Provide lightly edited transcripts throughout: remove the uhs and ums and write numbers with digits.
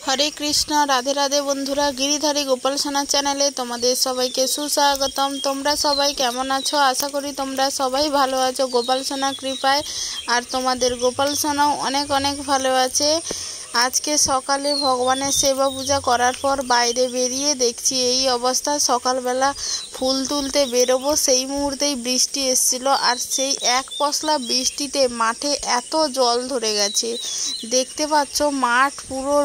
হরে কৃষ্ণ, রাধে রাধে বন্ধুরা। গিরিধারী গোপাল সোনা চ্যানেলে তোমাদের সবাইকে সুস্বাগতম। তোমরা সবাই কেমন আছো? আশা করি তোমরা সবাই ভালো আছো গোপাল সোনা কৃপায়। আর তোমাদের গোপাল সোনাও অনেক অনেক ভালো আছে। আজকে সকালে ভগবানের সেবা পূজা করার পর বাইরে বেরিয়ে দেখছি এই অবস্থা। সকালবেলা ফুল তুলতে বেরোবো সেই মুহূর্তেই বৃষ্টি এসেছিল, আর সেই এক পশলা বৃষ্টিতে মাঠে এত জল ধরে গেছে। দেখতে পাচ্ছ মাঠ পুরো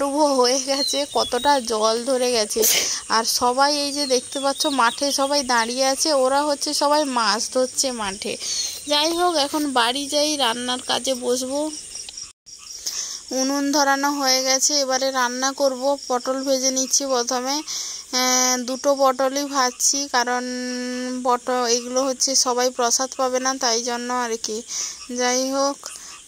ডুবো হয়ে গেছে, কতটা জল ধরে গেছে। আর সবাই এই যে দেখতে পাচ্ছ মাঠে সবাই দাঁড়িয়ে আছে, ওরা হচ্ছে সবাই মাছ ধরছে মাঠে। যাই হোক, এখন বাড়ি যাই, রান্নার কাজে বসবো। উনুন ধরানো হয়ে গেছে, এবারে রান্না করব। পটল ভেজে নিচ্ছি প্রথমে। দুটো পটলই ভাজছি, কারণ এগুলো হচ্ছে সবাই প্রসাদ পাবে না, তাই জন্য আর কি। যাই হোক,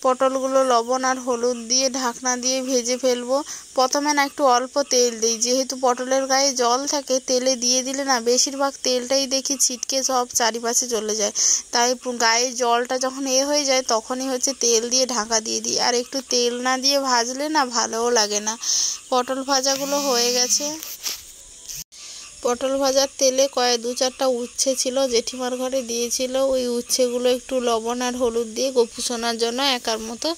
পটলগুলো লবণ আর হলুদ দিয়ে ঢাকনা দিয়ে ভেজে ফেলবো। প্রথমে না একটু অল্প তেল দিই, যেহেতু পটলের গায়ে জল থাকে, তেলে দিয়ে দিলে না বেশিরভাগ তেলটাই দেখি ছিটকে সব চারিপাশে চলে যায়। তাই গায়ে জলটা যখন হয়ে যায় তখনই হচ্ছে তেল দিয়ে ঢাকা দিয়ে দিই। আর একটু তেল না দিয়ে ভাজলে না ভালোও লাগে না। পটল ভাজাগুলো হয়ে গেছে। পটল ভাজার তেলে দু চারটা উচ্ছে ছিল, জেঠিমার ঘরে দিয়েছিল। ওই উচ্ছেগুলো একটু লবণ আর হলুদ দিয়ে গপু সোনার জন্য একার মতো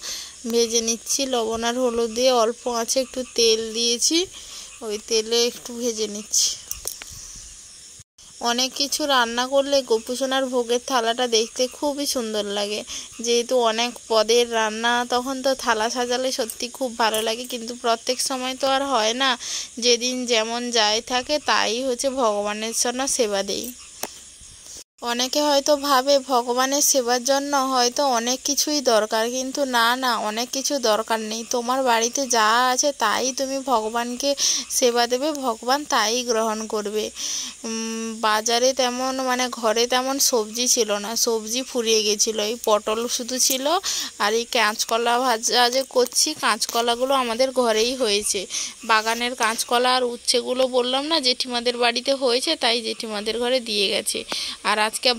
ভেজে নিচ্ছি। লবণ আর হলুদ দিয়ে অল্প আঁচে একটু তেল দিয়েছি, ওই তেলে একটু ভেজে নিচ্ছি। অনেক কিছু রান্না করলে গপু সোনার ভোগের থালাটা দেখতে খুবই সুন্দর লাগে। যেহেতু অনেক পদের রান্না, তখন তো থালা সাজালে সত্যি খুব ভালো লাগে। কিন্তু প্রত্যেক সময় তো আর হয় না, যেদিন যেমন যাই থাকে তাই হচ্ছে ভগবানের জন্য সেবা দেই। অনেকে হয়তো ভাবে ভগবানের সেবার জন্য হয়তো অনেক কিছুই দরকার, কিন্তু না, অনেক কিছু দরকার নেই। তোমার বাড়িতে যা আছে তাই তুমি ভগবানকে সেবা দেবে, ভগবান তাই গ্রহণ করবে। বাজারে তেমন ঘরে তেমন সবজি ছিল না, সবজি ফুরিয়ে গেছিলো। এই পটল শুধু ছিল, আর এই কাঁচকলা ভাজা যে করছি, কাঁচকলাগুলো আমাদের ঘরেই হয়েছে। বাগানের কাঁচকলা আর উচ্ছেগুলো বললাম না জেঠিমাদের বাড়িতে হয়েছে, তাই জেঠিমাদের ঘরে দিয়ে গেছে। আর আজকে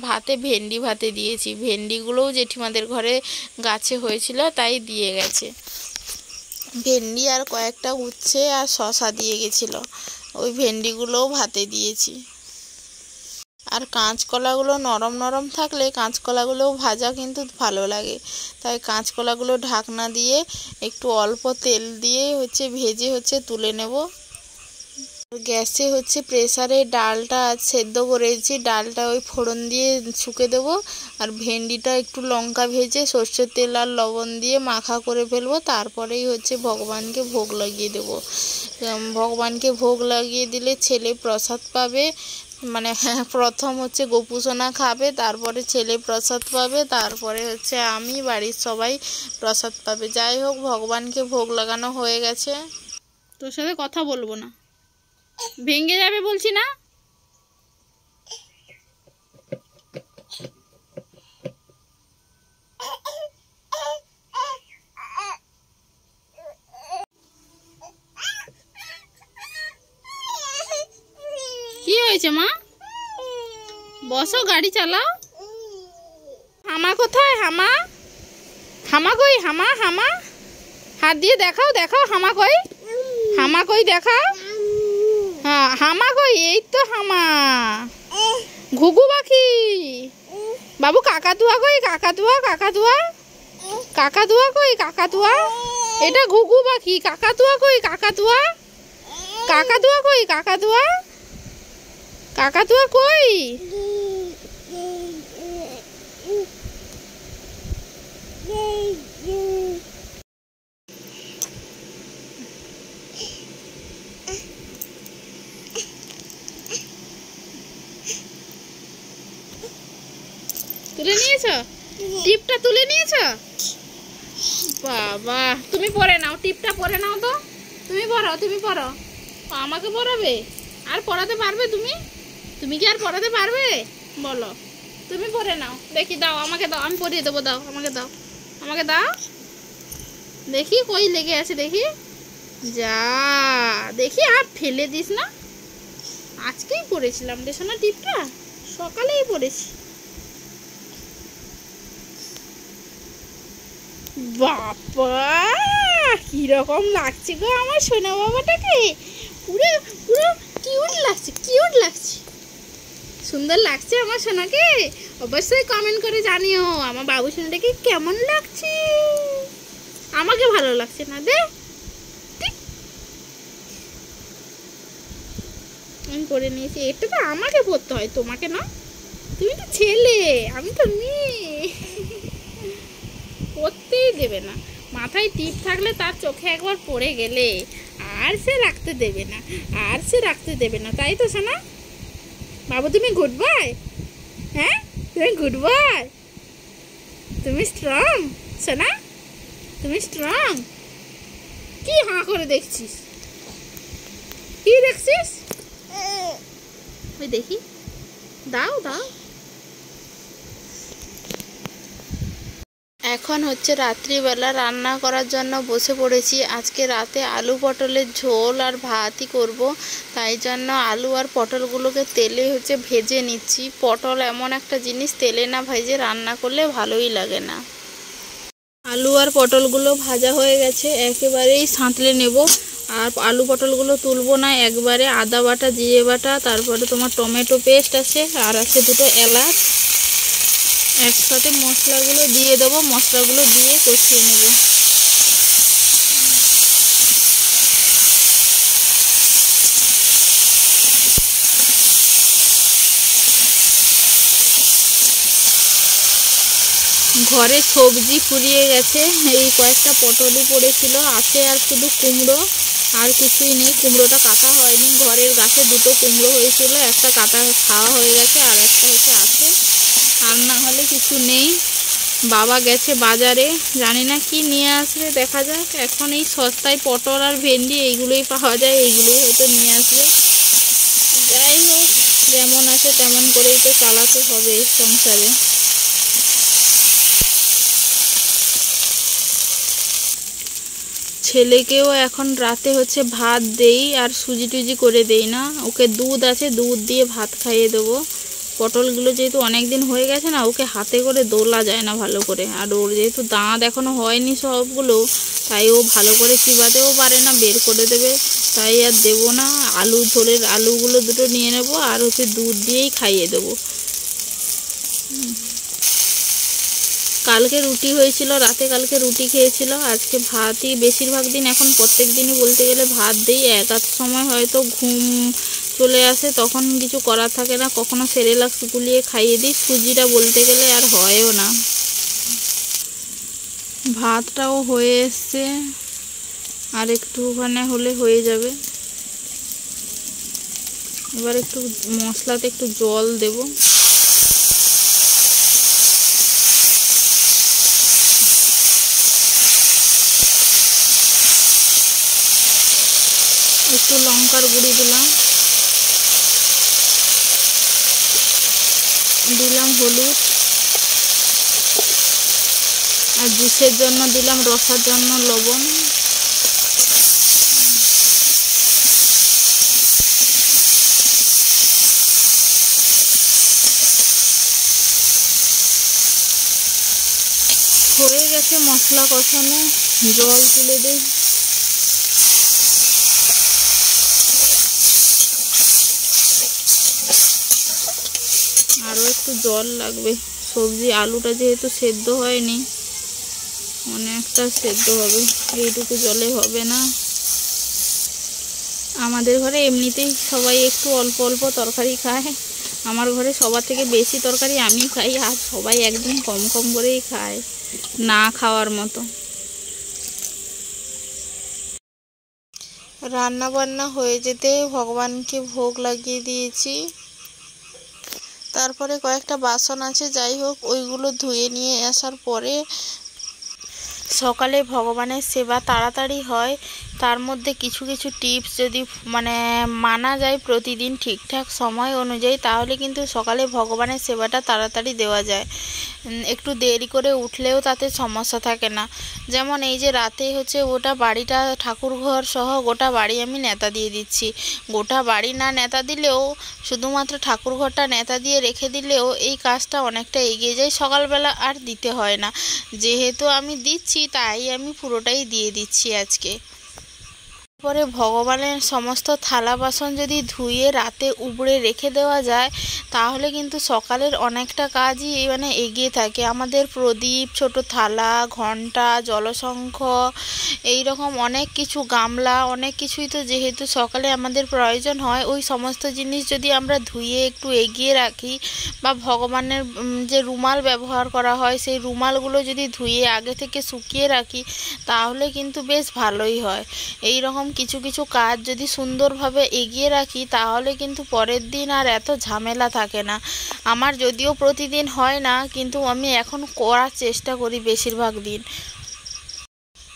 ভেন্ডি ভাতে দিয়েছি। ভেন্ডিগুলোও জেঠিমাদের ঘরে গাছে হয়েছিল, তাই দিয়ে গেছে। ভেন্ডি আর কয়েকটা উচ্ছে আর শশা দিয়ে গেছিলো, ওই ভেন্ডিগুলোও ভাতে দিয়েছি। আর কাঁচকলাগুলো নরম নরম থাকলে কাঁচকলাগুলোও ভাজা কিন্তু ভালো লাগে, তাই কাঁচকলাগুলো ঢাকনা দিয়ে একটু অল্প তেল দিয়ে ভেজে তুলে নেব। গ্যাসে প্রেসারে ডালটা সেদ্ধ করেছি, ডালটা ওই ফোড়ন দিয়ে শুকে দেবো। আর ভেন্ডিটা একটু লঙ্কা ভেজে সর্ষের তেল আর লবণ দিয়ে মাখা করে ফেলবো। তারপরেই ভগবানকে ভোগ লাগিয়ে দেবো। ভগবানকে ভোগ লাগিয়ে দিলে ছেলে প্রসাদ পাবে, প্রথম গপু সোনা খাবে, তারপরে ছেলে প্রসাদ পাবে, তারপরে আমি, বাড়ির সবাই প্রসাদ পাবে। যাই হোক, ভগবানকে ভোগ লাগানো হয়ে গেছে। তোর সাথে কথা বলবো না, ভেঙে যাবে বলছি না। কি হয়েছে মা? বসো, গাড়ি চালাও। হামা কোথায়? হামা হামা কই? হামা হামা হাত দিয়ে দেখাও, দেখাও হামা কই, হামা কই দেখাও। হ্যাঁ, হামা কই? এই তো হামা। ঘুঘু পাখি বাবু। কাকাতুয়া কই? কাকাতুয়া, কাকাতুয়া, কাকাতুয়া কই? কাকাতুয়া। এটা ঘুঘু পাখি। কাকাতুয়া কই? কাকাতুয়া, কাকাতুয়া কই? কাকাতুয়া, কাকাতুয়া কই? তুলে নিয়েছ? টিপটা তুলে নিয়েছ? বাবা, তুমি পরে নাও, টিপটা পরে নাও তো। তুমি পড়ো। আমাকে পড়াবে? আর পড়াতে পারবে তুমি? তুমি কি আর পড়াতে পারবে বলো? তুমি পড়ে নাও দেখি, দাও আমাকে, দাও, আমি পড়িয়ে দেবো। দাও আমাকে, দাও আমাকে, দাও দেখি কই লেগে আছে দেখি। যা দেখি, আর ফেলে দিস না। আজকেই পড়েছিলাম রে সোনা, টিপটা সকালেই পড়েছি। বাবা, কিরকম লাগছে গো আমার সোনা বাবাটাকে, পুরো পুরো কিউট লাগছে, কিউট লাগছে, সুন্দর লাগছে আমার সোনাকে। অবশ্যই কমেন্ট করে জানিও আমার বাবু সোনাটাকে কেমন লাগছে। আমাকে ভালো লাগছে না দে, আমি পরে নিয়েছি। এটা তো আমাকে পরতে হয়, তোমাকে না, তুমি তো ছেলে, আমি তো মেয়ে, পরতেই দেবে না। মাথায় টিপ থাকলে তার চোখে একবার পড়ে গেলে আর সে রাখতে দেবে না, আর সে রাখতে দেবে না, তাই তো সোনা বাবু? তুমি গুড বয়, হ্যাঁ তুমি গুড বয়, তুমি স্ট্রং সোনা, তুমি স্ট্রং। কি হাঁ করে দেখছিস, কি দেখছিস? ওই দেখি, দাও দাও। এখন হচ্ছে রাত্রিবেলা, রান্না করার জন্য বসে পড়েছি। আজকে রাতে আলু পটলের ঝোল আর ভাতই করব, তাই জন্য আলু আর পটলগুলোকে তেলে হচ্ছে ভেজে নিচ্ছি। পটল এমন একটা জিনিস তেলে না ভেজে রান্না করলে ভালোই লাগে না। আলু আর পটলগুলো ভাজা হয়ে গেছে, একেবারেই সাঁতলে নেব। আর আলু পটলগুলো তুলবো না, একবারে আদা বাটা, জিরে বাটা, তারপরে তোমার টমেটো পেস্ট আছে, আর আছে দুটো এলাচ, একসাথে মশলাগুলো দিয়ে দেবো। মশলাগুলো দিয়ে কষিয়ে নেব। ঘরে সবজি ফুরিয়ে গেছে, এই কয়েকটা পটলই পড়েছিল, আছে আর শুধু কুমড়ো, আর কিছুই নেই। কুমড়োটা কাটা হয়নি, ঘরের গাছে দুটো কুমড়ো হয়েছিল, একটা কাটা খাওয়া হয়ে গেছে, আর একটা হচ্ছে আছে, আর না হলে কিছু নেই। বাবা গেছে বাজারে, জানি না কি নিয়ে আসবে, দেখা যাক। এখন এই সস্তায় পটল আর ভেন্ডি এইগুলোই পাওয়া যায়, এইগুলোই হয়তো নিয়ে আসবে। যাই হোক, যেমন আছে তেমন করেই তো চালাতে হবে সংসারে। ছেলেকেও এখন রাতে হচ্ছে ভাত দেই, আর সুজি টুজি করে দেই না, ওকে দুধ আছে, দুধ দিয়ে ভাত খাইয়ে দেবো। পটলগুলো যেহেতু অনেক দিন হয়ে গেছে না, ওকে হাতে করে দোলা যায় না ভালো করে, আর ওর যেহেতু দাঁত এখনও হয়নি সবগুলো, তাই ও ভালো করে চিবাতেও পারে না, বের করে দেবে, তাই আর দেবো না। আলু ঝোলের আলুগুলো দুটো নিয়ে নেব, আর হচ্ছে দুধ দিয়েই খাইয়ে দেবো। কালকে রুটি হয়েছিল, রাতে কালকে রুটি খেয়েছিল, আজকে ভাতই বেশিরভাগ দিন। এখন প্রত্যেক দিনই বলতে গেলে ভাত দিই। এক আধ সময় হয়তো ঘুম চলে আসে, তখন কিছু করার থাকে না, কখনো সেরেলাক্স গুলিয়ে খাইয়ে দিই। সুজিটা বলতে গেলে আর হয়ও না। ভাতটাও হয়ে এসছে, আর একটুখানি হলে হয়ে যাবে। এবার একটু মশলাতে একটু জল দেব। একটু লঙ্কার গুঁড়ি দিলাম, হলুদ, আর জুসের জন্য দিলাম, রসার জন্য লবণ। হয়ে গেছে মশলা কষানো, জল তুলে দিই। আরও একটু জল লাগবে, সবজি আলুটা যেহেতু সেদ্ধ হয়নি, অনেকটা সেদ্ধ হবে, এইটুকু জলে হবে না। আমাদের ঘরে এমনিতেই সবাই একটু অল্প অল্প তরকারি খায়, আমার ঘরে সবার থেকে বেশি তরকারি আমি খাই, আর সবাই একদম কম কম করেই খায়, না খাওয়ার মতো। রান্না বান্না হয়ে যেতে ভগবানকে ভোগ লাগিয়ে দিয়েছি। তারপরে কয়েকটা বাসন আছে, যাই হোক ওইগুলো ধুয়ে নিয়ে আসার পরে সকালে ভগবানের সেবা তাড়াতাড়ি হয়, তার মধ্যে কিছু কিছু টিপস যদি মানা যায় প্রতিদিন ঠিকঠাক সময় অনুযায়ী, তাহলে কিন্তু সকালে ভগবানের সেবাটা তাড়াতাড়ি দেওয়া যায়। একটু দেরি করে উঠলেও তাতে সমস্যা থাকে না। যেমন এই যে রাতে গোটা বাড়িটা, ঠাকুরঘর সহ গোটা বাড়ি আমি নেতা দিয়ে দিচ্ছি। গোটা বাড়ি না নেতা দিলেও শুধুমাত্র ঠাকুরঘরটা নেতা দিয়ে রেখে দিলেও এই কাজটা অনেকটা এগিয়ে যায়, সকালবেলা আর দিতে হয় না। যেহেতু আমি দিচ্ছি তাই আমি পুরোটাই দিয়ে দিচ্ছি আজকে। পরে ভগবানের সমস্ত থালা বাসন যদি ধুয়ে রাতে উবড়ে রেখে দেওয়া যায়, তাহলে কিন্তু সকালের অনেকটা কাজই এগিয়ে থাকে। আমাদের প্রদীপ, ছোট থালা, ঘণ্টা, জলশঙ্খ, এই রকম অনেক কিছু, গামলা, অনেক কিছুই তো যেহেতু সকালে আমাদের প্রয়োজন হয়, ওই সমস্ত জিনিস যদি আমরা ধুয়ে একটু এগিয়ে রাখি, বা ভগবানের যে রুমাল ব্যবহার করা হয় সেই রুমালগুলো যদি ধুয়ে আগে থেকে শুকিয়ে রাখি, তাহলে কিন্তু বেশ ভালোই হয়। এই রকম কিছু কিছু কাজ যদি সুন্দরভাবে এগিয়ে রাখি, তাহলে কিন্তু পরের দিন আর এত ঝামেলা থাকে না। আমার যদিও প্রতিদিন হয় না, কিন্তু আমি এখন করার চেষ্টা করি বেশিরভাগ দিন।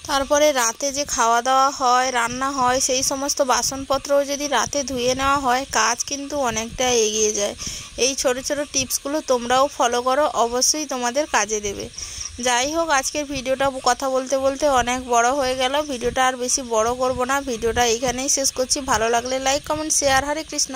তারপরে রাতে যে খাওয়া দাওয়া হয়, রান্না হয়, সেই সমস্ত বাসনপত্রও যদি রাতে ধুয়ে নেওয়া হয়, কাজ কিন্তু অনেকটা এগিয়ে যায়। এই ছোট ছোট টিপসগুলো তোমরাও ফলো করো, অবশ্যই তোমাদের কাজে দেবে। যাই হোক, আজকের ভিডিওটা কথা বলতে বলতে অনেক বড় হয়ে গেল। ভিডিওটা আর বেশি বড় করব না, ভিডিওটা এইখানেই শেষ করছি। ভালো লাগলে লাইক, কমেন্ট, শেয়ার। হরে কৃষ্ণ।